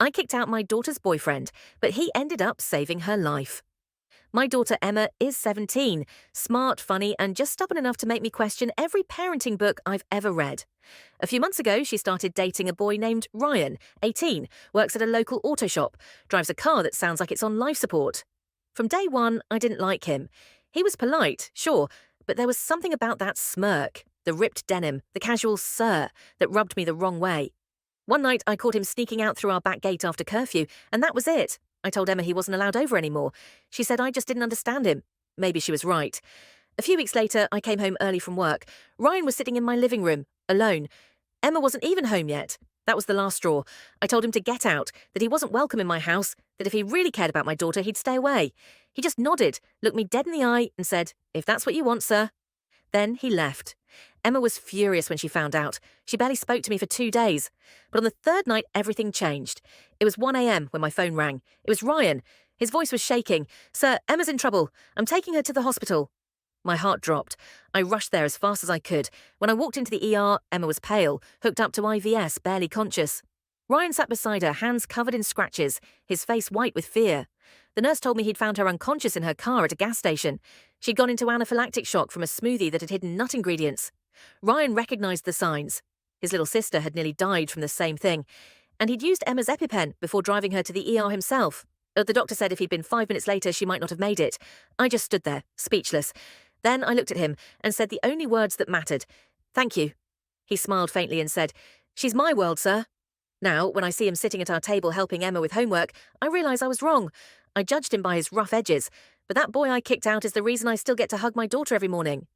I kicked out my daughter's boyfriend, but he ended up saving her life. My daughter Emma is 17, smart, funny, and just stubborn enough to make me question every parenting book I've ever read. A few months ago, she started dating a boy named Ryan, 18, works at a local auto shop, drives a car that sounds like it's on life support. From day one, I didn't like him. He was polite, sure, but there was something about that smirk, the ripped denim, the casual sir, that rubbed me the wrong way. One night, I caught him sneaking out through our back gate after curfew, and that was it. I told Emma he wasn't allowed over anymore. She said I just didn't understand him. Maybe she was right. A few weeks later, I came home early from work. Ryan was sitting in my living room, alone. Emma wasn't even home yet. That was the last straw. I told him to get out, that he wasn't welcome in my house, that if he really cared about my daughter, he'd stay away. He just nodded, looked me dead in the eye, and said, "If that's what you want, sir." Then he left. Emma was furious when she found out. She barely spoke to me for 2 days. But on the third night, everything changed. It was 1 a.m. when my phone rang. It was Ryan. His voice was shaking. "Sir, Emma's in trouble. I'm taking her to the hospital." My heart dropped. I rushed there as fast as I could. When I walked into the ER, Emma was pale, hooked up to IVS, barely conscious. Ryan sat beside her, hands covered in scratches, his face white with fear. The nurse told me he'd found her unconscious in her car at a gas station. She'd gone into anaphylactic shock from a smoothie that had hidden nut ingredients. Ryan recognised the signs. His little sister had nearly died from the same thing, and he'd used Emma's EpiPen before driving her to the ER himself. The doctor said if he'd been 5 minutes later, she might not have made it. I just stood there, speechless. Then I looked at him and said the only words that mattered. "Thank you." He smiled faintly and said, "She's my world, sir." Now, when I see him sitting at our table helping Emma with homework, I realise I was wrong. I judged him by his rough edges, but that boy I kicked out is the reason I still get to hug my daughter every morning.